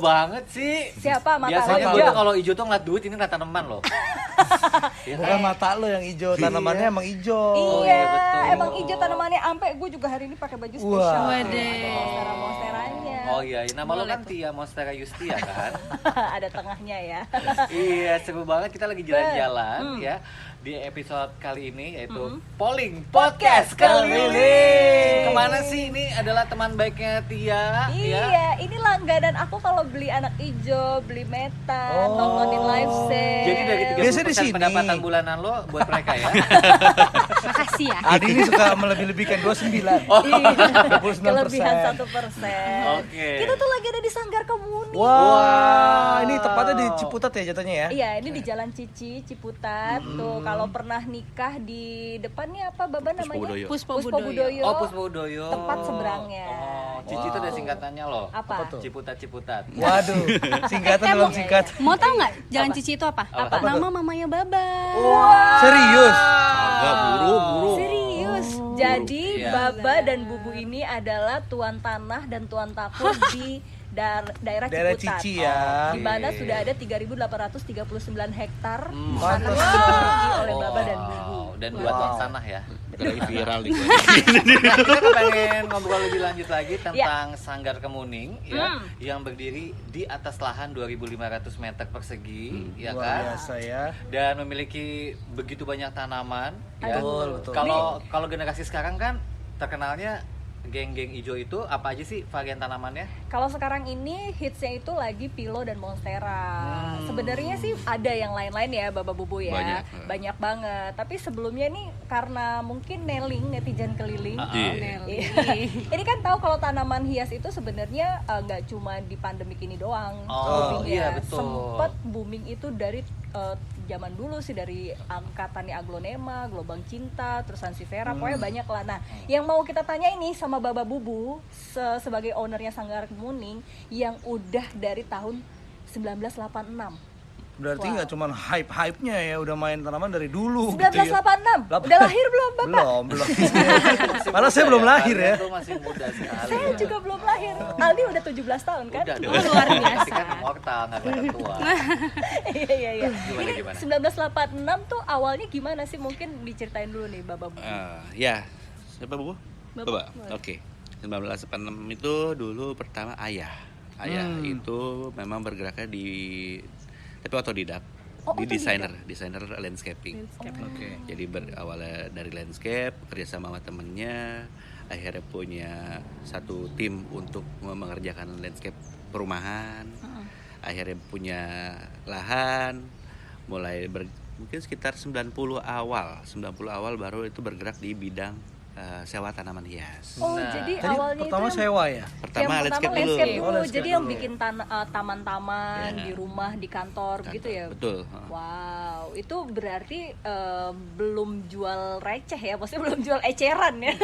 banget sih. Siapa mata Biasanya lo gue hijau? tuh kalau hijau tuh ngeliat duit, ini ngeliat tanaman loh. Bukan mata lo yang hijau, tanamannya emang hijau. Iya, iya, betul. emang hijau tanamannya. Ampe gue juga hari ini pakai baju spesial. Wah. Waduh. Ada monstera-monsteranya. Oh iya, nama lo kan Tia Monstera Yustia kan? Ada tengahnya ya. Iya, seru banget kita lagi jalan-jalan ya di episode kali ini yaitu Polling Podcast keliling. Kemana sih? Ini adalah teman baiknya Tia. Iya, Ya. ini langganan aku kalau beli anak hijau, beli metan, nontonin live sale. Jadi dari Biasanya di 30% sini. pendapatan bulanan lo buat mereka ya. Makasih ya. Adi ini suka melebih-lebihkan 29. Iya, 29%. kelebihan 1%. Oke. Kita tuh lagi ada di Sanggar Kemuni. Wah, ini tepatnya di Ciputat ya jatuhnya ya? Iya, ini di Jalan Cici, Ciputat. Tuh, kalau pernah nikah di depannya apa Baba namanya? Puspo Budoyo. Oh, Puspa Udoyo. Tepat seberangnya. Oh, Cici itu ada singkatannya loh. Apa? tuh? Ciputat. Waduh, singkatan dalam singkat. Mau tahu nggak Jalan Cici itu apa? Apa? Nama mamanya Baba. Serius? Agak buru. Serius. Jadi Iya. Baba dan Bubu ini adalah tuan tanah dan tuan taku di daerah Daerah Ciputat. Cici ya. Di mana sudah ada 3.839 hektar Mantap. tanah yang dimiliki oleh Baba dan Bubu. Dan 2 ton tanah ya. Lagi viral nih gue. Nah, kita pengen ngobrol lebih lanjut lagi tentang Sanggar Kemuning ya, yang berdiri di atas lahan 2.500 meter persegi, ya Luar kan? biasa ya. Dan memiliki begitu banyak tanaman. Ya. Betul. Kalau generasi sekarang kan terkenalnya geng-geng hijau itu apa aja sih varian tanamannya? Kalau sekarang ini hitsnya itu lagi Pilo dan Monstera. Sebenarnya sih ada yang lain-lain ya Baba Bubu ya. Banyak banget. Tapi sebelumnya nih karena mungkin netizen keliling. Nelly. Ini kan tahu kalau tanaman hias itu sebenarnya nggak cuma di pandemik ini doang. Oh, boomingnya. iya, betul. Sempet booming itu dari zaman dulu sih, dari angkatannya Aglonema, Gelombang Cinta, terus Sansevieria, pokoknya banyak lah. Nah, yang mau kita tanya ini sama Baba Bubu sebagai ownernya Sanggar Kemuning yang udah dari tahun 1986. Berarti Wow. nggak cuman hype-hype-nya ya, udah main tanaman dari dulu gitu ya. 1986? Udah lahir belum Bapak? Belum. Malah saya belum lahir ya. Itu masih muda sekali. Saya juga belum lahir. Aldi udah 17 tahun kan? Udah, Luar biasa. kan immortal, nggak kelihatan tua. Iya. Gimana? Ini 1986 tuh awalnya gimana sih? Mungkin diceritain dulu nih Baba Bubu. Ya, siapa Bu? Baba. Oke. 1986 itu dulu pertama ayah. Ayah itu memang bergeraknya di tapi otodidak. Oh, Di otodidak. desainer landscaping. Oke. Jadi berawalnya dari landscape, kerja sama temennya, akhirnya punya satu tim untuk mengerjakan landscape perumahan. Akhirnya punya lahan, mulai mungkin sekitar 90 awal baru itu bergerak di bidang sewa tanaman hias. Oh, Nah, jadi Tadi awalnya pertama itu sewa ya? Pertama landscape dulu. landscape dulu. Oh, landscape Jadi yang dulu. bikin taman-taman Ya. di rumah, di kantor gitu ya. Betul. Wow, itu berarti belum jual receh ya, maksudnya belum jual eceran ya.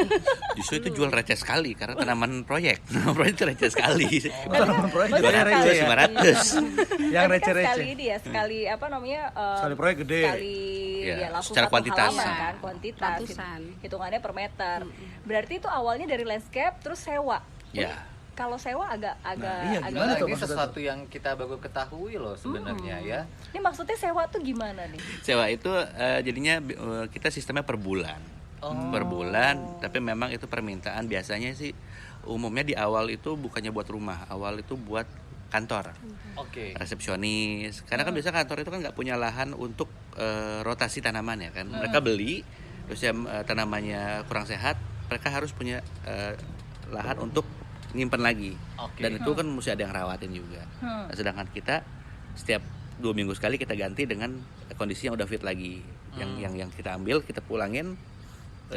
Justru itu jual receh sekali karena tanaman proyek. Proyek itu receh sekali. Tanaman proyek Maksudnya jualnya receh ya. 500. Yang Tapi kan receh-receh. sekali ini ya, sekali apa namanya? Sekali proyek gede. Sekali Ya, ya langsung secara satu kuantitas. halaman kan, kuantitas. Ratusan. Hitungannya per meter. Berarti itu awalnya dari landscape terus sewa. Ya. Kalau sewa agak iya, agak gimana tuh Ini maksudnya sesuatu yang kita baru ketahui loh sebenarnya ya. Ini maksudnya sewa tuh gimana nih? Sewa itu jadinya kita sistemnya per bulan. Per bulan, tapi memang itu permintaan biasanya sih umumnya di awal itu bukannya buat rumah, awal itu buat kantor. Oke. Resepsionis. Karena kan biasa kantor itu kan nggak punya lahan untuk rotasi tanaman ya kan. Mereka beli terus yang tanamannya kurang sehat, mereka harus punya lahan untuk nyimpen lagi. Oke. Dan itu kan mesti ada yang rawatin juga. Nah, sedangkan kita setiap 2 minggu sekali kita ganti dengan kondisi yang udah fit lagi. Yang kita ambil, kita pulangin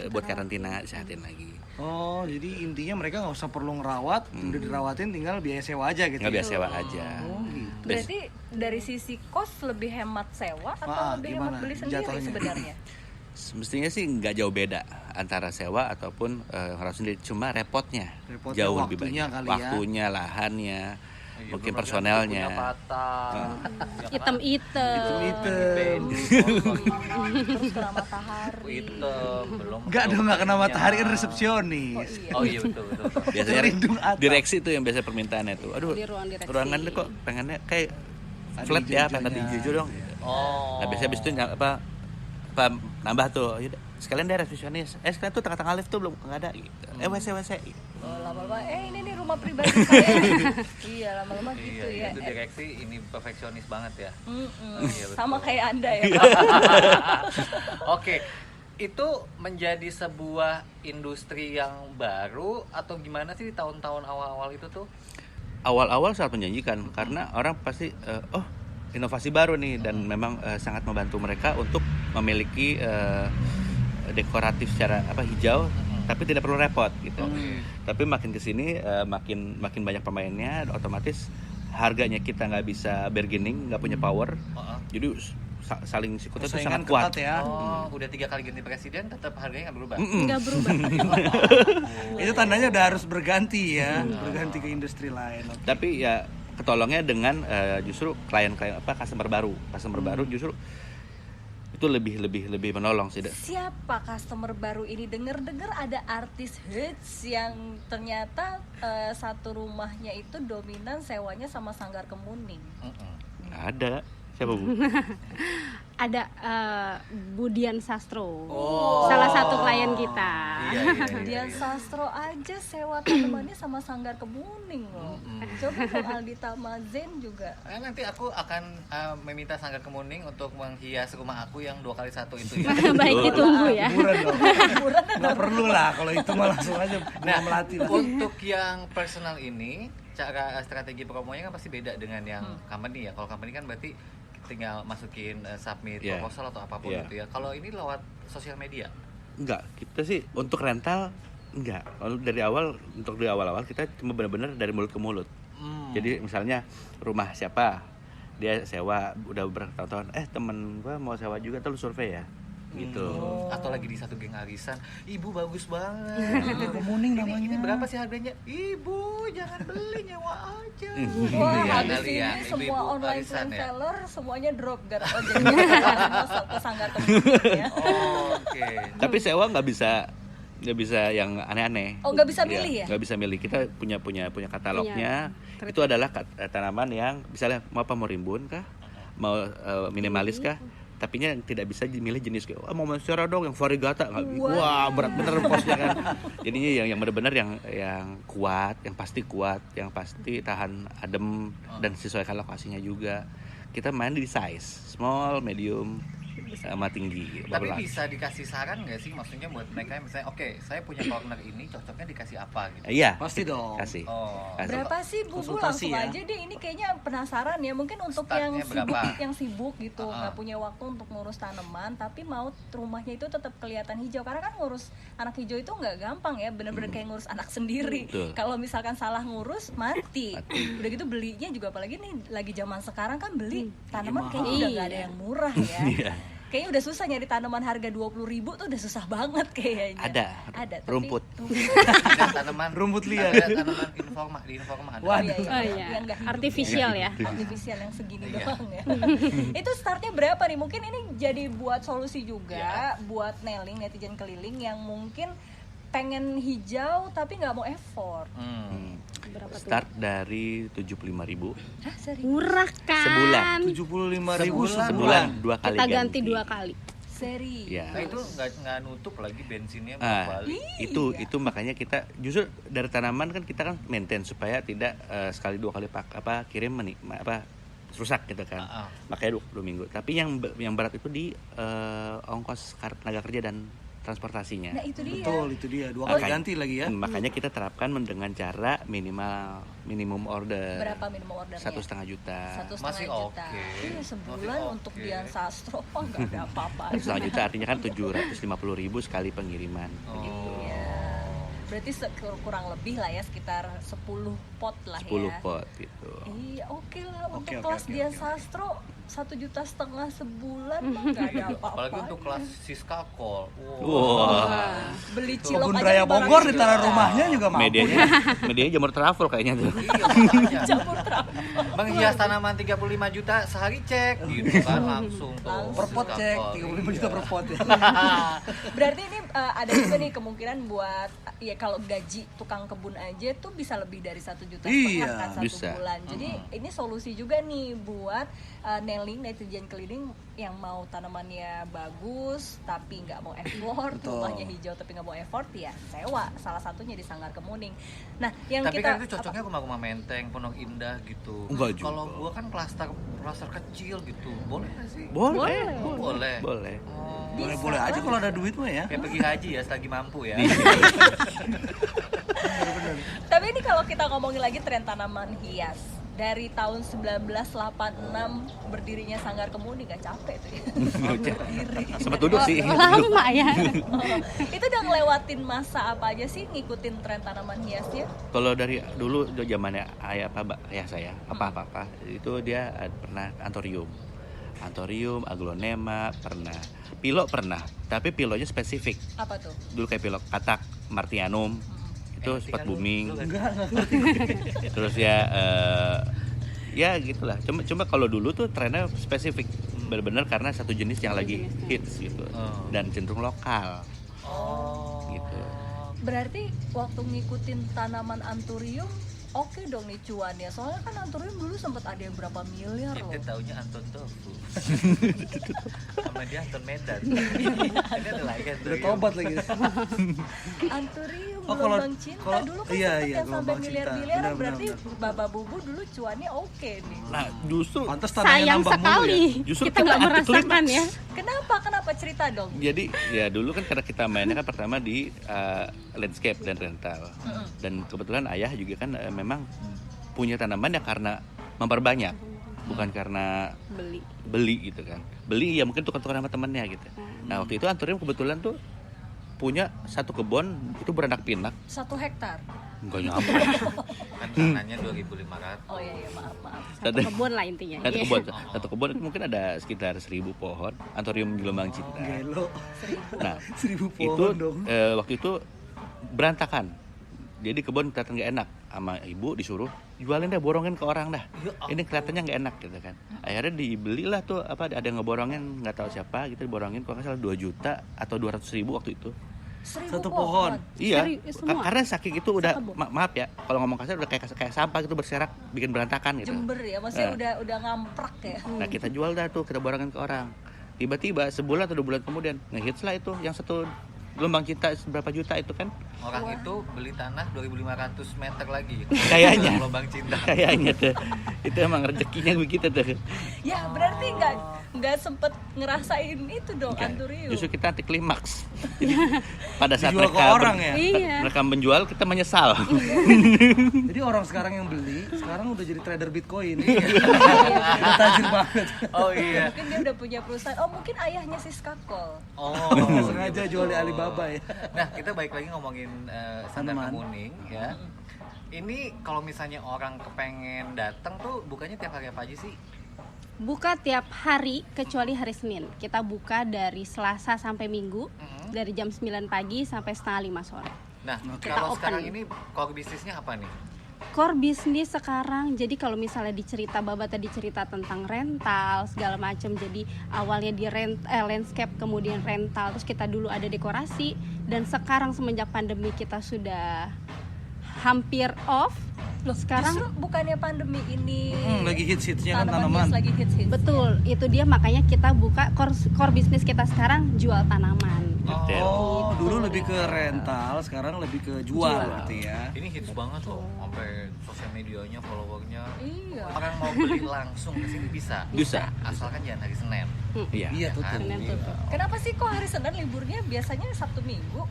buat karantina, disehatin lagi. Oh, jadi intinya mereka nggak usah perlu ngerawat, udah dirawatin tinggal biaya sewa aja gitu. Nggak ya? biasa sewa aja. Oh, gitu. Berarti dari sisi kos lebih hemat sewa atau lebih hemat gimana beli sendiri jatuhnya? sebenarnya? Semestinya sih nggak jauh beda antara sewa ataupun ngerawat sendiri. Cuma repotnya Repotnya jauh lebih waktunya banyak. kali ya. Waktunya, lahannya, mungkin belum lagi personelnya. kukunya patah. Hitam-hitam. Terus kena matahari. Hitam, belum. Enggak dong, enggak kena matahari kan Oh resepsionis. iya. Oh iya betul. Biasanya Pelindung atap. direksi tuh yang biasa permintaannya tuh. Aduh, Di ruang direksi. ruangannya kok pengennya kayak Ada flat ya, hijau-hijaunya. pengen hijau dong. Oh. Nah, biasanya habis itu apa nambah tuh. Yaudah, sekalian deh resepsionis. Sekalian tuh tengah-tengah lift tuh belum nggak ada gitu. WC. Oh, lama-lama ini nih rumah pribadi saya. Iya, lama-lama gitu Iya, ya. itu direksi ini perfeksionis banget ya. Mm-mm. Iya, betul. Sama kayak Anda ya. Oke, itu menjadi sebuah industri yang baru atau gimana sih di tahun-tahun awal-awal itu tuh? Awal-awal sangat menjanjikan karena orang pasti oh inovasi baru nih dan memang sangat membantu mereka untuk memiliki dekoratif secara hijau tapi tidak perlu repot gitu. Tapi makin kesini makin banyak pemainnya, otomatis harganya kita nggak bisa bargaining, nggak punya power. Jadi saling sikutnya itu sangat Persaingan kuat. ketat ya. Oh, udah 3 kali ganti presiden tetap harganya nggak berubah. Nggak berubah. Itu tandanya udah harus berganti ya, berganti ke industri lain. Oke. Tapi ya ketolongnya dengan justru klien-klien customer baru justru itu lebih menolong sih. Siapa customer baru ini? Dengar-dengar ada artis hits yang ternyata satu rumahnya itu dominan sewanya sama Sanggar Kemuning. Ada siapa Bu? Ada Budian Sastro. Oh. Salah satu klien kita. Iya. Dian Sastro aja sewa tanamannya sama Sanggar Kemuning loh. Coba kalau Aldi Tamazen juga. Nanti aku akan meminta Sanggar Kemuning untuk menghias rumah aku yang 2x1 itu ya. Baik, ditunggu ya. Hiburan dong. Nggak perlu lah kalau itu mah langsung aja Nah, melatih. untuk yang personal ini, cara strategi promonya kan pasti beda dengan yang company ya. Kalau company kan berarti tinggal masukin submit Yeah. proposal atau apapun Yeah. gitu ya. Kalau ini lewat sosial media. Enggak, kita sih untuk rental enggak. Kalau dari awal kita cuma benar-benar dari mulut ke mulut. Jadi misalnya rumah siapa dia sewa udah bertahun-tahun, temen gua mau sewa juga, tuh lu survei ya gitu. Atau lagi di satu geng arisan, ibu bagus banget. Kemuning namanya. Ini berapa sih harganya? Ibu jangan beli, nyewa aja. Wah, Iya, habis kali ini ya, semua ibu-ibu online arisan ya. seller semuanya drop gara-gara masuk ke Sanggar Kemuning ya. Oh, oke. Tapi sewa nggak bisa yang aneh-aneh. Oh, nggak bisa Iya, milih ya? nggak bisa milih. Kita punya katalognya. Punya Itu adalah tanaman yang misalnya mau rimbun kah, mau minimalis kah, tapinya tidak bisa milih jenis kayak mau monstera dong yang variegata nggak. Wah berat bener posnya kan. Jadinya yang benar-benar yang kuat, yang pasti tahan adem dan sesuaikan lokasinya juga. Kita main di size small, medium, sama tinggi. Tapi babelan. bisa dikasih saran nggak sih, maksudnya buat mereka yang misalnya, oke, saya punya corner ini, cocoknya dikasih apa gitu? Iya. Pasti dong. Kasih. Oh. Kasih. Berapa sih Bu? Konsultasi Langsung ya. aja deh, ini kayaknya penasaran ya. Mungkin untuk Startnya berapa? yang sibuk gitu, nggak punya waktu untuk ngurus tanaman, tapi mau rumahnya itu tetap kelihatan hijau. Karena kan ngurus anak hijau itu nggak gampang ya, bener-bener kayak ngurus anak sendiri. Betul. Kalau misalkan salah ngurus, mati. Udah gitu belinya juga, apalagi nih lagi zaman sekarang kan beli tanaman kayaknya udah nggak ada yang murah ya. Iya. Kayaknya udah susah nyari tanaman harga 20.000 tuh udah susah banget kayaknya. Ada, tapi rumput. Ada tanaman Rumput liar. Ada tanaman di informa ada. Waduh. Oh iya, Yang nggak hidup artifisial ya. artifisial yang segini Iya. doang ya. Itu startnya berapa nih? Mungkin ini jadi buat solusi juga buat netizen keliling yang mungkin pengen hijau tapi nggak mau effort. Berapa tuh? Start dari 75.000 Hah, serius? Murah kan? Sebulan. 75.000 sebulan 2 kali Kita ganti 2 kali. Seri. Ya. Nah itu nggak nutup lagi bensinnya Nah, berapa kali? itu makanya kita justru dari tanaman kan kita kan maintain supaya tidak sekali 2 kali kirim rusak gitu kan. Makanya 20 minggu. Tapi yang berat itu di ongkos tenaga kerja dan transportasinya. Nah, itu dia. Betul, itu dia. 2 kali Makanya- ganti lagi ya. Makanya kita terapkan dengan cara minimum order. Berapa minimum ordernya? 1,5 juta. 1,5 Masih juta. oke. Iya, sebulan Masih untuk oke. Dian Sastro mah nggak ada apa-apa. 1,5 juta artinya kan 750.000 sekali pengiriman. Begitu. Iya. Berarti kurang lebih lah ya sekitar 10 pot lah 10 ya. pot gitu. Iya, oke lah untuk Oke, kelas oke, Dian oke. Sastro 1,5 juta sebulan mah nggak ada apa-apa. Apalagi untuk kelas Siska Kol. Wah. Beli cilok Kebun aja Raya barang Bogor di sejuta. tanah rumahnya juga mampu. Medianya jamur travel kayaknya tuh. Iya, makanya. Campur terang. Menghias tanaman 35 juta sehari cek gitu kan langsung tuh. Per pot Siska cek, Kol. 35 juta per pot ya. Berarti ini ada juga nih kemungkinan buat ya kalau gaji tukang kebun aja tuh bisa lebih dari 1,5 juta Iya, kan satu bisa. bulan. Jadi ini solusi juga nih buat Nelly netizen keliling yang mau tanamannya bagus tapi nggak mau effort, Betul. rumahnya hijau tapi nggak mau effort ya sewa. Salah satunya di Sanggar Kemuning. Nah, yang Tapi kita kan itu cocoknya rumah-rumah Menteng, Pondok Indah gitu. Enggak juga. Kalau gua kan klaster kecil gitu. Boleh nggak sih? Boleh. Oh, boleh. Boleh. Oh, Boleh-boleh aja kalau ada duit mah ya. kayak pergi haji ya selagi mampu ya. Tapi ini kalau kita ngomongin lagi tren tanaman hias dari tahun 1986 berdirinya Sanggar Kemuning, gak capek tuh ya. Sempat duduk sih. Lama ya. Itu udah ngelewatin masa apa aja sih ngikutin tren tanaman hiasnya? Kalau dari dulu zamannya ayah saya apa itu dia pernah antorium, aglonema pernah, pilok pernah, tapi piloknya spesifik. Apa tuh? Dulu kayak pilok katak, martianum, itu Ngerti sempat kan lu? booming. Lu ngerti? Enggak ngerti. Terus ya ya gitulah. Cuma kalau dulu tuh trennya spesifik, benar-benar karena satu jenis yang lagi hits gitu Oh. dan cenderung lokal Oh. gitu. Berarti waktu ngikutin tanaman anthurium oke dong nih cuannya. Soalnya kan anthurium dulu sempat ada yang berapa miliar loh. Kita taunya Anton Tofu. Sama dia Anton Medan. Ini ada lagi Udah Anthurium. tobat lagi. Anthurium, Oh, kalau- gelombang cinta kalau- dulu kan iya, sempet iya, yang sampai gelombang cinta. miliar-miliaran. Benar, Berarti benar, Baba Bubu dulu cuannya oke nih. Nah, justru Pantes tanahnya Sayang nambah mulu ya. sekali. Justru Kita kita nggak anti merasakan klimaks. ya. Kenapa cerita dong? Jadi ya dulu kan karena kita mainnya kan pertama di landscape dan rental. Dan kebetulan ayah juga kan memang punya tanaman ya karena memperbanyak, bukan karena beli gitu kan. Beli ya mungkin tukar-tukar sama temennya gitu. Nah waktu itu anthurium kebetulan tuh punya satu kebun itu beranak pinak, 1 hektar. enggak nyampe. Kan tanahnya 2.500. Oh iya maaf. Satu kebun lah intinya. Satu Iya. kebun, satu kebun itu mungkin ada sekitar 1.000 pohon anthurium gelombang cinta. Gelo. Nah 1.000 pohon itu dong. waktu itu berantakan. Jadi kebun kelihatan nggak enak, sama ibu disuruh jualin deh, borongin ke orang dah. Ini kelihatannya nggak enak gitu kan. Akhirnya dibelilah tuh apa ada yang ngeborongin nggak tahu siapa gitu, diborongin kalau nggak salah 2 juta atau 200.000 waktu itu. 1.000 Satu pohon. Iya, Semua? karena saking itu udah Sekebun? maaf ya, kalau ngomong kasar udah kayak sampah gitu berserak, bikin berantakan gitu. Jember ya, maksudnya udah ngamprak ya. Nah kita jual dah tuh, kita borongin ke orang. Tiba-tiba sebulan atau 2 bulan kemudian ngehits lah itu yang satu gelombang cinta berapa juta itu kan. Orang itu beli tanah 2.500 meter lagi. Kayaknya. Lubang cinta. Kayaknya tuh itu emang rezekinya begitu tuh. Ya berarti nggak sempet ngerasain itu dong Enggak. anthurium. Justru kita anti klimaks. Jadi, pada saat Dijual ke mereka orang ya? Iya. mereka menjual kita menyesal. Jadi orang sekarang yang beli sekarang udah jadi trader Bitcoin. Udah tajir banget. Oh iya. Mungkin dia udah punya perusahaan. Oh mungkin ayahnya si Skakol. Oh. Nggak sengaja jual di Alibaba ya. Nah, kita balik lagi ngomongin Sanggar Tanaman. Kemuning ya. Ini kalau misalnya orang kepengen datang tuh bukanya tiap hari apa aja sih? Buka tiap hari kecuali hari Senin. Kita buka dari Selasa sampai Minggu dari jam 9 pagi sampai setengah 5 sore. Nah, Kita kalau open. sekarang ini core bisnisnya apa nih? Core bisnis sekarang, jadi kalau misalnya dicerita Baba tadi cerita tentang rental segala macam, jadi awalnya di landscape kemudian rental, terus kita dulu ada dekorasi, dan sekarang semenjak pandemi kita sudah hampir off. Loh, Sekarang justru bukannya pandemi ini Lagi hits-hitsnya kan tanaman tanaman. hias lagi hits. betul, itu dia makanya kita buka core bisnis kita sekarang jual tanaman. Oh, dulu lebih ke rental, sekarang lebih ke jual berarti ya. Ini hits banget loh, sampai sosial medianya, followernya. Iya. Orang mau beli langsung ke sini bisa. Bisa. Asalkan jangan hari Senin. Iya. Iya tuh. Kan? Senin tutup. Kenapa sih kok hari Senin liburnya biasanya Sabtu Minggu?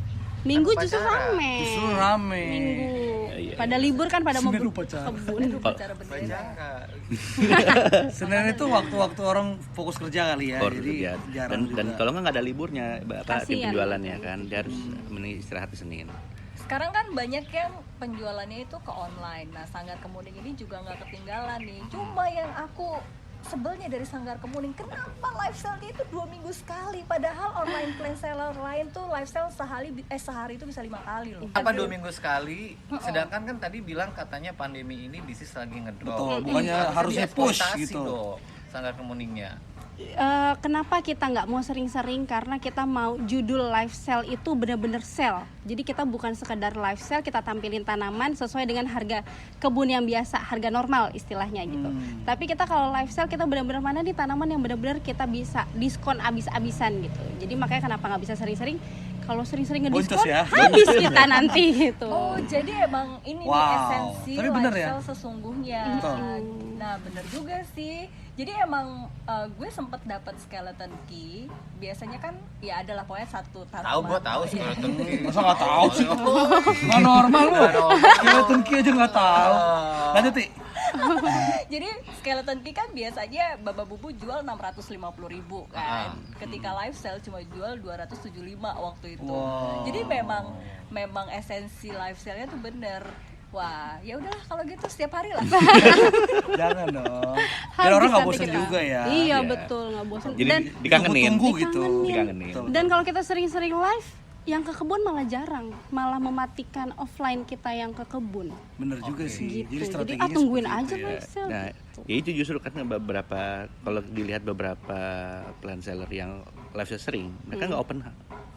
Minggu Kan justru upacara. rame. Justru rame. Minggu. Iya. Pada libur kan pada mau Senin upacara. kebun. Upacara bendera. Upacara. Senin itu waktu-waktu orang fokus kerja kali ya. Core Jadi kerja. jarang dan juga. kalau nggak ada liburnya Bapak tim Kasian. penjualannya kan dia harus mending istirahat di Senin. Sekarang kan banyak yang penjualannya itu ke online. Nah, Sanggar Kemuning ini juga nggak ketinggalan nih. Cuma yang aku sebelnya dari Sanggar Kemuning, kenapa live sale-nya itu 2 minggu sekali, padahal online plan seller lain tuh live sale sehari itu bisa 5 kali loh. Apa 2 minggu sekali? Sedangkan kan tadi bilang katanya pandemi ini bisnis lagi ngedrop. Betul, bukannya harusnya push dieksploitasi gitu. dong, Sanggar Kemuningnya. Kenapa kita nggak mau sering-sering? Karena kita mau judul live sale itu benar-benar sale. Jadi kita bukan sekedar live sale, kita tampilin tanaman sesuai dengan harga kebun yang biasa, harga normal istilahnya gitu. Tapi kita kalau live sale kita benar-benar mana nih tanaman yang benar-benar kita bisa diskon abis-abisan gitu. Jadi makanya kenapa nggak bisa sering-sering? Kalau sering-sering ngediskon Boncos ya, habis kita nanti gitu. Oh, jadi emang ini nih Wow. esensi Tapi live bener ya? sale sesungguhnya. Betul. Nah, bener juga sih. Jadi emang gue sempet dapat skeleton key. Biasanya kan ya adalah pokoknya satu tanaman. Tahu, gua tahu skeleton key. Masa nggak tahu sih? Nggak normal lu. Skeleton key aja nggak tahu. Lanjut Ti. Jadi skeleton key kan biasanya Baba Bubu jual 650.000 kan. Ketika live sale cuma jual 275 waktu itu. Wow. Jadi memang esensi live sale-nya tuh bener. Wah, ya udahlah kalau gitu setiap hari lah. Jangan dong. Biar Habis orang nggak nanti bosan kita. juga ya. Iya Iya. betul, nggak bosan. Jadi Dan dikangenin. Tunggu gitu. Dikangenin. Dan kalau kita sering-sering live, yang ke kebun malah jarang, malah mematikan offline kita yang ke kebun. Bener juga sih. Gitu. Jadi Jadi strateginya tungguin seperti aja itu ya. live sale. Nah, ya itu justru kan beberapa, kalau dilihat beberapa plan seller yang live sale sering, mereka nggak open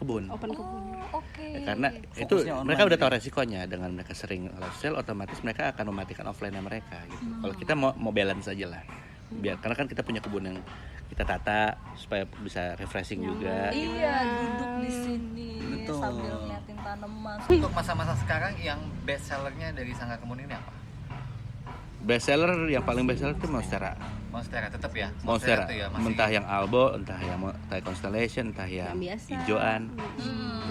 kebun. Open kebun. Oh, oke. Ya, karena itu Fokusnya online mereka udah tahu gitu. resikonya dengan mereka sering live sale, otomatis mereka akan mematikan offline-nya mereka gitu. Kalau kita mau balance aja lah. Biar karena kan kita punya kebun yang kita tata supaya bisa refreshing juga. Iya, duduk di sini Betul. sambil ngeliatin tanaman. Untuk masa-masa sekarang yang best sellernya dari Sanggar Kemuning ini apa? Best seller yang paling best seller itu Monstera. Monstera tetap ya. Monstera, tuh ya masih. entah yang Albo, entah yang Constellation, entah yang Yang biasa. hijauan.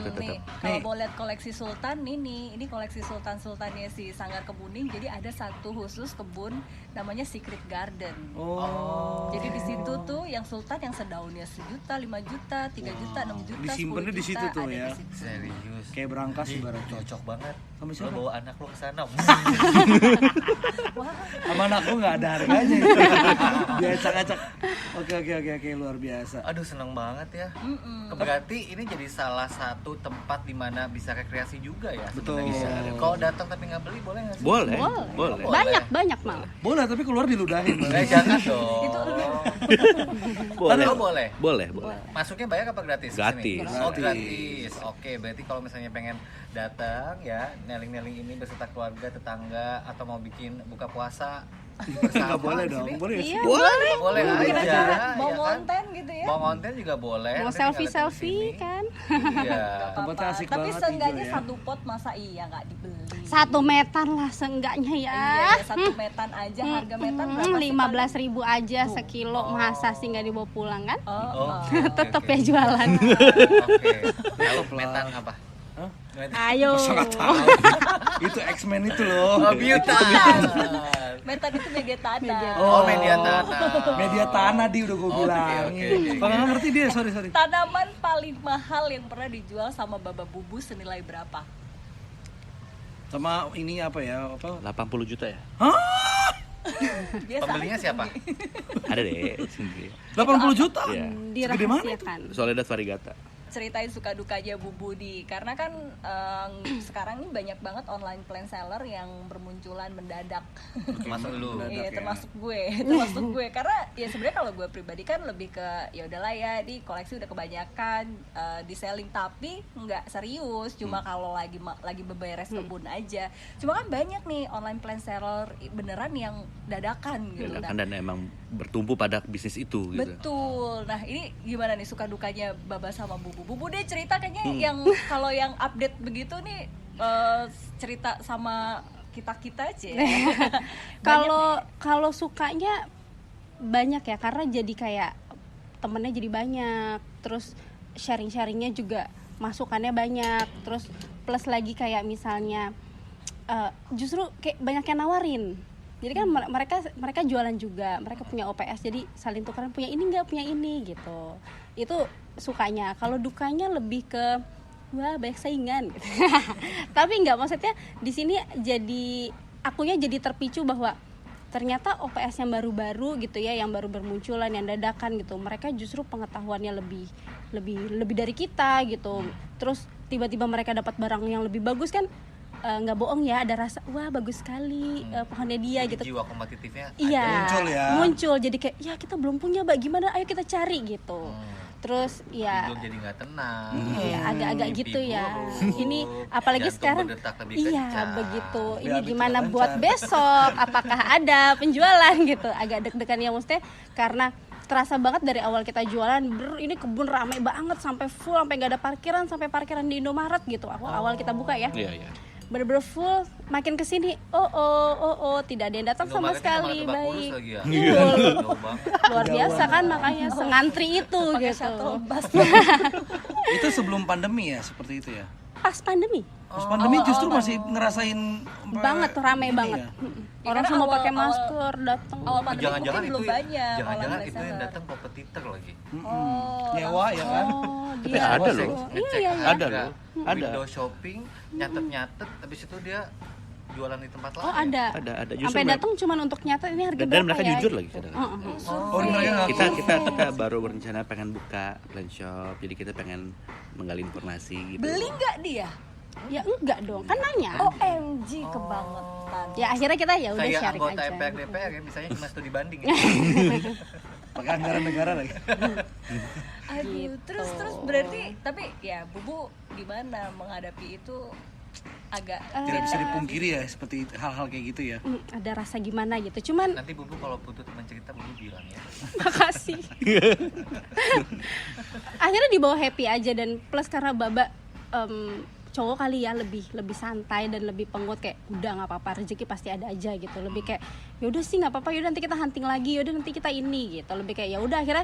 Itu Nih, tetap. kalau mau lihat koleksi Sultan ini koleksi Sultannya si Sanggar Kemuning. Jadi ada satu khusus kebun namanya Secret Garden. Oh. Jadi di situ tuh yang Sultan yang sedaunnya 1 juta, 5 juta, 3 juta, 6 juta, 10 Disimpannya juta. di situ tuh ada ya. di situ. Serius. Kayak berangkas ibaratnya. Cocok banget. Sama Lo siapa? bawa anak lo ke sana. Wah, Sama anakku nggak ada harganya. Dia acak-acak. Oke, luar biasa. Aduh, seneng banget ya. Berarti ini jadi salah satu tempat di mana bisa rekreasi juga ya. Betul. sebenarnya. Kalau datang tapi nggak beli boleh nggak sih? Boleh, Boleh. boleh. Banyak malah. Boleh tapi keluar diludahin. Jangan dong. Itu Boleh. Oh, boleh. Boleh, boleh. Masuknya bayar apa gratis? di sini? Gratis. Oh, gratis. Oke, berarti kalau misalnya pengen datang ya, neling-neling ini beserta keluarga, tetangga, atau mau bikin buka puasa Nggak boleh dong. Boleh ya sih? Iya, boleh. Boleh bikin aja. acara, mau ya kan? konten gitu ya. Mau konten juga boleh. Mau Nanti tinggal datang ke selfie-selfie sini. kan. Iya. Tempatnya asik Tapi banget seenggaknya hijau ya. 1 pot masa iya nggak dibeli. 1 metan lah seenggaknya ya. Iya, 1 metan aja harga metan berapa sih? 15.000 aja sekilo, masa sih nggak dibawa pulang kan? Oh, Tetep ya jualan. Oke. Kalau metan apa? Hah? Ayo. Masa nggak tahu? Itu X-Men itu loh. Oh, biotan. metan itu media tanah. Oh, media tanah. Media tanah di udah gue Oke, bilangin. oke. Kalau nggak ngerti dia, sorry. Tanaman paling mahal yang pernah dijual sama Baba Bubu senilai berapa? Sama ini apa ya? Apa? 80 juta ya? Biasa Pembelinya aja siapa? Ada deh sendiri. 80 juta? Iya. Segede mana itu? Dirahasiakan. Soledad Varigata. Ceritain suka dukanya Bu Budi karena kan sekarang ini banyak banget online plan seller yang bermunculan mendadak. Termasuk lu. Iya, ya. termasuk gue karena ya sebenarnya kalau gue pribadi kan lebih ke ya udahlah ya di koleksi udah kebanyakan di selling tapi nggak serius cuma kalau lagi beberes kebun aja. Cuma kan banyak nih online plan seller beneran yang dadakan gitu. Dadakan dan emang bertumpu pada bisnis itu gitu. Betul. Nah, ini gimana nih suka dukanya Baba sama Bubu? Bubu deh cerita kayaknya yang kalau yang update begitu nih cerita sama kita aja. Kalau sukanya banyak ya karena jadi kayak temennya jadi banyak, terus sharing-sharingnya juga masukannya banyak, terus plus lagi kayak misalnya justru kayak banyak yang nawarin. Jadi kan mereka jualan juga, mereka punya OPS jadi saling tukeran punya ini nggak punya ini gitu. Itu sukanya. Kalau dukanya lebih ke wah banyak saingan gitu. Tapi nggak, maksudnya di sini jadi akunya jadi terpicu bahwa ternyata OPS yang baru-baru gitu ya, yang baru bermunculan, yang dadakan gitu, mereka justru pengetahuannya lebih dari kita gitu. Terus tiba-tiba mereka dapat barang yang lebih bagus kan, nggak bohong ya, ada rasa wah bagus sekali pohonnya dia gitu. Jiwa kompetitifnya Iya, Muncul ya. muncul. Jadi kayak ya kita belum punya, Mbak, gimana, ayo kita cari gitu. Terus ya belum jadi nggak tenang. iya, agak-agak Mimpi gitu ya. buruk, Ini apalagi jantung sekarang berdetak lebih iya kencang. begitu. Ini Lebih gimana lancar. buat besok? Apakah ada penjualan gitu? Agak deg-degan ya maksudnya, karena terasa banget dari awal kita jualan, ini kebun rame banget sampai full, sampai nggak ada parkiran, sampai parkiran di Indomaret gitu. Awal kita buka ya. Iya, iya. Bener-bener full, makin kesini tidak ada yang datang sama Indomaretnya sekali. malah Lebak Bulus Baik, lagi ya. Betul. Jauh banget. Luar biasa kan, makanya sengantri itu Pakai gitu. shuttle bus. Itu sebelum pandemi ya, seperti itu ya. Pas pandemi Pas pandemi justru masih ngerasain banget tuh, rame ini banget. ya. Ya, Orang karena semua awal- pakai awal- masker datang. Awal pandemi Jangan-jangan mungkin itu belum banyak jangan-jangan orang itu yang reseller. datang kompetitor lagi. Oh, Nyewa ya kan. Oh, Tapi dia. ada Ngecek- loh. ngecek Iya, harga, ada loh. Ada. Window shopping, nyatet-nyatet, habis itu dia jualan di tempat lain. Oh, ada. Ada. Justru Sampai mereka- datang cuman untuk nyata ini harga dan berapa mereka ya? jujur lagi gitu. kadang. Oh, ini mereka ngaku. Kita baru berencana pengen buka plan shop, jadi kita pengen menggali informasi gitu. beli nggak dia? Ya enggak dong, kan nanya. OMG kebangetan. Ya akhirnya kita ya udah Kayak sharing anggota aja. MPR DPR ya, misalnya cuma studi banding ya. Pakai anggaran negara lagi. Aduh, terus berarti tapi ya Bubu gimana menghadapi itu agak Tidak bisa dipungkiri ya seperti hal-hal kayak gitu ya. Ada rasa gimana gitu. Cuman Nanti Bubu kalau butuh teman cerita Bubu bilang ya. makasih. Akhirnya dibawa happy aja, dan plus karena Baba cowok kali ya, lebih santai dan lebih pengut, kayak udah nggak apa-apa, rezeki pasti ada aja gitu. Lebih kayak ya udah sih nggak apa-apa, yaudah nanti kita hunting lagi, yaudah nanti kita ini gitu. Lebih kayak ya udah, akhirnya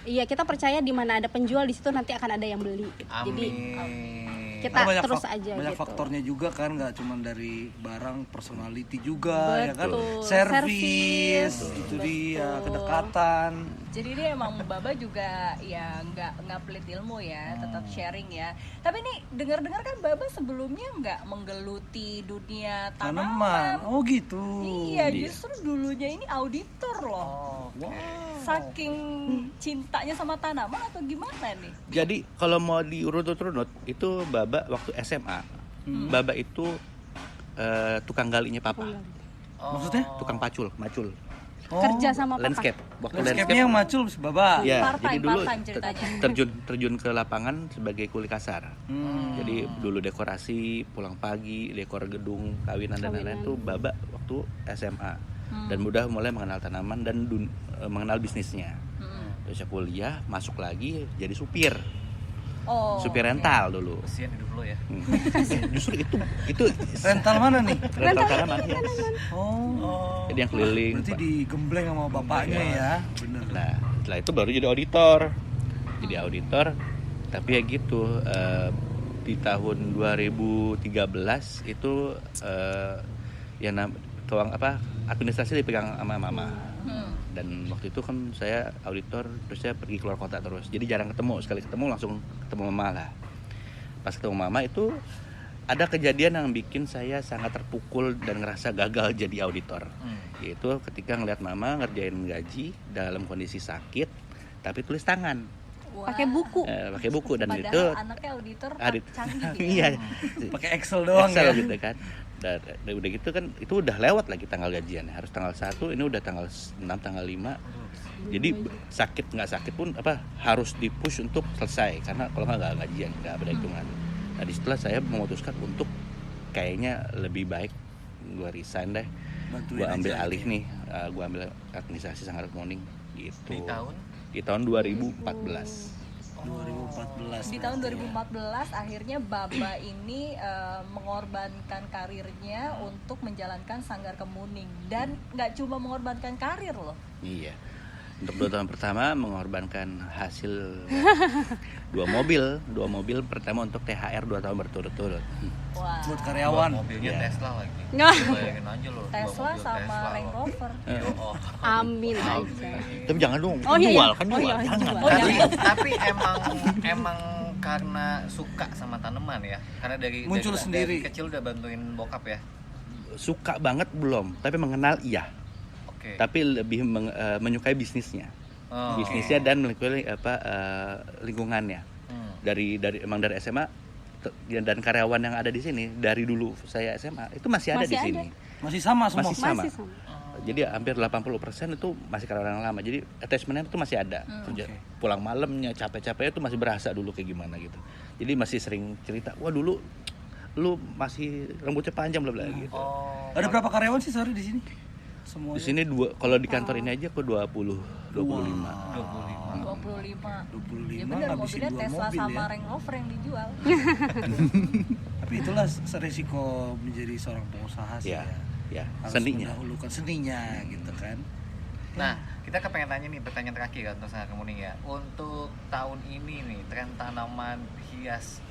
iya kita percaya di mana ada penjual di situ nanti akan ada yang beli gitu. Jadi Amin. kita Karena terus aja banyak gitu. faktornya juga kan, nggak cuma dari barang, personality juga ya kan, Betul. servis Servis. itu dia, Betul. kedekatan. jadi dia emang Baba juga ya nggak pelit ilmu ya, tetap sharing ya. Tapi nih dengar-dengar kan Baba sebelumnya nggak menggeluti dunia Tanaman, tanaman. oh gitu. Iya, justru dulunya ini auditor loh. Oh, Saking cintanya sama tanaman atau gimana nih? Jadi kalau mau diurut-urut itu Baba waktu SMA. Baba itu tukang galinya papa. Maksudnya? Tukang macul. Oh, Kerja sama papa. Landscape. Waktu landscape-nya yang macul Baba. Ya, Part-time, jadi dulu part-time ceritanya. terjun ke lapangan sebagai kuli kasar. Jadi dulu dekorasi, pulang pagi, dekor gedung, kawinan dan lain-lain tuh Baba waktu SMA. Dan mudah mulai mengenal tanaman dan mengenal bisnisnya. Terus kuliah, masuk lagi jadi supir. Oh, Supir rental dulu. kasihan hidup lo ya. Justru itu Rental mana nih? rental tanaman ya. Oh, Jadi yang keliling. berarti digembleng sama bapaknya ya, bener. Nah, setelah itu baru jadi auditor. Tapi ya gitu, di tahun 2013 itu administrasi dipegang sama mama. Dan waktu itu kan saya auditor, terus saya pergi keluar kota terus. Jadi jarang ketemu, sekali ketemu langsung ketemu mama lah. Pas ketemu mama itu ada kejadian yang bikin saya sangat terpukul dan ngerasa gagal jadi auditor. Yaitu ketika ngeliat mama ngerjain gaji dalam kondisi sakit tapi tulis tangan. Pakai buku. Pakai buku dan padahal itu anaknya auditor Adit- canggih ya. iya. Pakai Excel doang Excel ya. gitu kan. Dan udah gitu kan itu udah lewat lagi tanggal gajian. Harus tanggal 1, ini udah tanggal 6, tanggal 5. Jadi sakit nggak sakit pun harus dipush untuk selesai, karena kalau nggak gajian, nggak ada hitungan. Nah disitulah saya memutuskan untuk kayaknya lebih baik gue resign deh, Bantuin gue ambil aja alih gitu ya. nih, gue ambil administrasi Sanggar Morning gitu. Di tahun Di tahun 2014. 2014. Di tahun 2014 akhirnya Baba ini mengorbankan karirnya untuk menjalankan Sanggar Kemuning, dan nggak cuma mengorbankan karir loh. Iya. Untuk 2 tahun pertama mengorbankan hasil 2 mobil pertama untuk THR 2 tahun berturut-turut. Wah, Buat karyawan. Mobilnya Iya. Tesla lagi. Nggak. Bayangin aja loh. Tesla sama Range Rover. Amin aja. Tapi jangan dong, Oh, iya, jual iya. kan Oh, jual. iya, Jangan. jual. Tapi emang karena suka sama tanaman ya. Karena Muncul sendiri. dari kecil udah bantuin bokap ya. Suka banget belum, tapi mengenal iya. Oke. tapi lebih menyukai bisnisnya. Oh. Bisnisnya dan menyukai lingkungannya. Dari SMA dan karyawan yang ada di sini dari dulu saya SMA itu masih ada Masih di ada. sini. Masih sama semua. Masih sama. Masih sama. Jadi hampir 80% itu masih karyawan yang lama. Jadi attachment-nya itu masih ada. Pulang malamnya capek-capeknya itu masih berasa dulu kayak gimana gitu. Jadi masih sering cerita, wah dulu lu masih rambutnya panjang bla bla gitu. Oh. Ada berapa karyawan sih sorry di sini? Semua. Di sini kalau di kantor ini aja aku 25. 25. 25. Ya 25 benar, ngabisin mobilnya 2 Tesla mobil sama ya. Range Rover yang dijual. Tapi itulah resiko menjadi seorang pengusaha sih Ya, ya. ya, Harus seninya. mendahulukan seninya gitu kan. Nah, kita kepengen tanya nih pertanyaan terakhir kan untuk Sangar Kemuning ya. Untuk tahun ini nih tren tanaman hias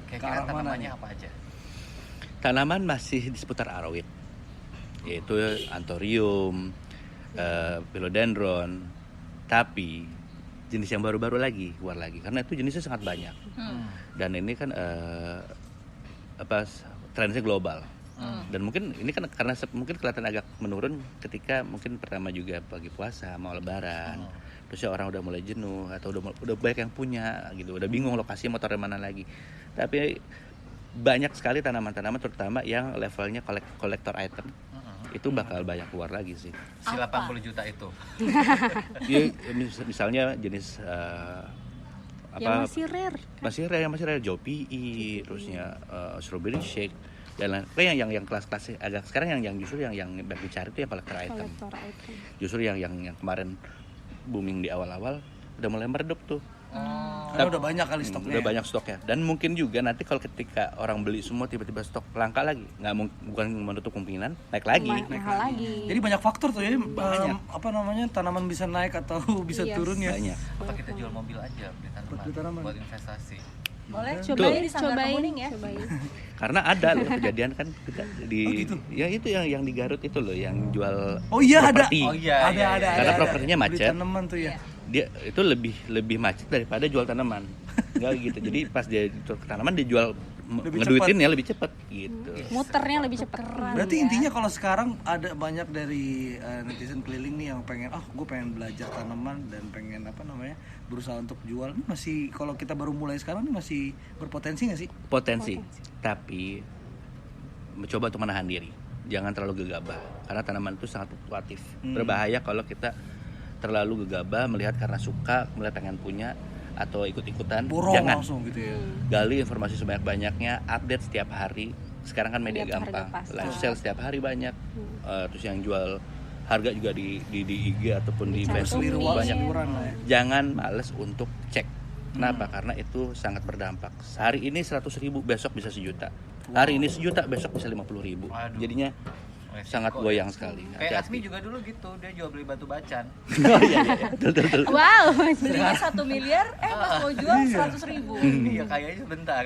kira-kira Ke arah mana tanamannya nih? apa aja? Tanaman masih di seputar aroid, yaitu anthurium, philodendron, tapi jenis yang baru-baru lagi keluar lagi karena itu jenisnya sangat banyak. Dan ini kan trennya global. Dan mungkin ini kan karena mungkin kelihatan agak menurun ketika mungkin pertama juga pagi puasa mau lebaran. Terus ya orang udah mulai jenuh atau udah banyak yang punya gitu, udah bingung lokasi mau taruh mana lagi. Tapi banyak sekali tanaman-tanaman terutama yang levelnya kolektor item. Itu bakal banyak keluar lagi sih. Si 80 juta itu. Ya, misalnya jenis Yang masih rare. masih rare Jopi, terusnya strawberry shake dan lain. Kayak yang kelas-kelas agak sekarang yang justru yang dicari itu yang kolektor item. Kolektor item. Justru yang kemarin booming di awal-awal udah mulai meredup tuh. Karena udah banyak kali stoknya. Udah banyak stoknya. Dan mungkin juga nanti kalau ketika orang beli semua tiba-tiba stok langka lagi, bukan menutup kemungkinan naik lagi. Mahal lagi. Jadi banyak faktor tuh ya, Banyak. tanaman bisa naik atau bisa Yes. turun ya. Banyak. Apa kita jual mobil aja beli Beli tanaman. buat investasi? Boleh Cobain, di Sanggar Kemuning ya. cobain. Karena ada loh kejadian kan kita di Oh, gitu? ya itu yang di Garut itu loh yang jual Oh iya ada. properti. Oh iya, Ada. Karena propertinya Beli macet. tanaman tuh ya. Dia itu lebih macet daripada jual tanaman. Enggak gitu. Jadi pas dia jual tanaman dia jual Lebih ngeduitinnya lebih cepat gitu. Muternya lebih cepat. Berarti intinya kalau sekarang ada banyak dari netizen keliling nih yang pengen, gue pengen belajar tanaman dan pengen berusaha untuk jual. Ini masih kalau kita baru mulai sekarang ini masih berpotensi nggak sih? Potensi. Tapi mencoba untuk menahan diri. Jangan terlalu gegabah karena tanaman itu sangat fluktuatif. Berbahaya kalau kita terlalu gegabah melihat karena suka, melihat pengen punya atau ikut-ikutan. Borong Jangan. langsung gitu ya. Gali informasi sebanyak-banyaknya, update setiap hari. Sekarang kan media Lihat harga gampang, pasar. live sale setiap hari banyak. Terus yang jual harga juga di IG ataupun di Facebook banyak. Seliruan lah ya. Jangan males untuk cek. Kenapa? Karena itu sangat berdampak. Hari ini 100.000, besok bisa 1 juta. Hari ini 1 juta, besok bisa 50.000. Waduh. Jadinya Resiko sangat ya. goyang sekali. Kayak Hati-hati. Asmi juga dulu gitu, dia jual beli batu bacan. Oh iya, betul. Wow. Belinya 1 miliar, pas mau jual 100.000. Iya kayaknya sebentar.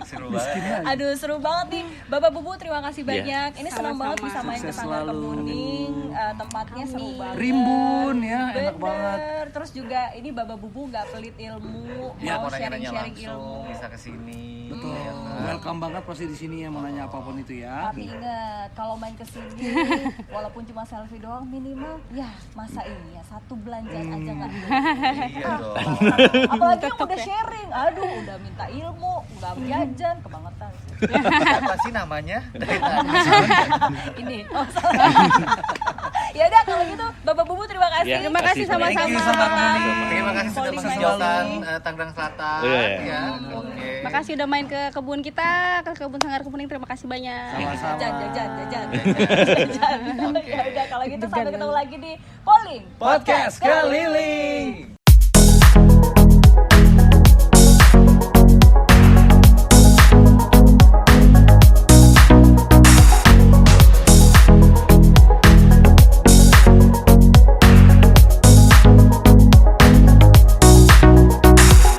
Seru banget. Aduh seru banget nih Bapak Bubu, terima kasih banyak. Ini senang Sama-sama. banget bisa main ke Sukses Sanggar selalu. Kemuning. Tempatnya seru banget. Rimbun ya, enak Bener. banget. Terus juga ini Bapak Bubu nggak pelit ilmu, Ya, mau mau nanya-nanya sharing-sharing langsung ilmu. bisa kesini. Betul. ya kan? Welcome banget pasti di sini yang mau nanya apapun itu ya. Tapi ingat, kalau main ke sini walaupun cuma selfie doang minimal ya masa iya 1 belanjaan aja nggak Iya dong. apalagi yang udah sharing, aduh udah minta ilmu, nggak jajan, kebangetan sih. Apa sih namanya? Dari tadi. Ini ya udah kalau gitu Bapak Bubu terima kasih. Ya, Terima kasih sama-sama. Thank you Sanggar Kemuning. Terima kasih sudah Polling menghijaukan Polling. Tangerang Selatan. Iya. Ya, oke. Makasih udah main ke kebun kita, ke kebun Sanggar Kemuning. Terima kasih banyak. Sama-sama. Jajan. Ya udah kalau gitu sampai ketemu lagi di Polling Podcast Keliling.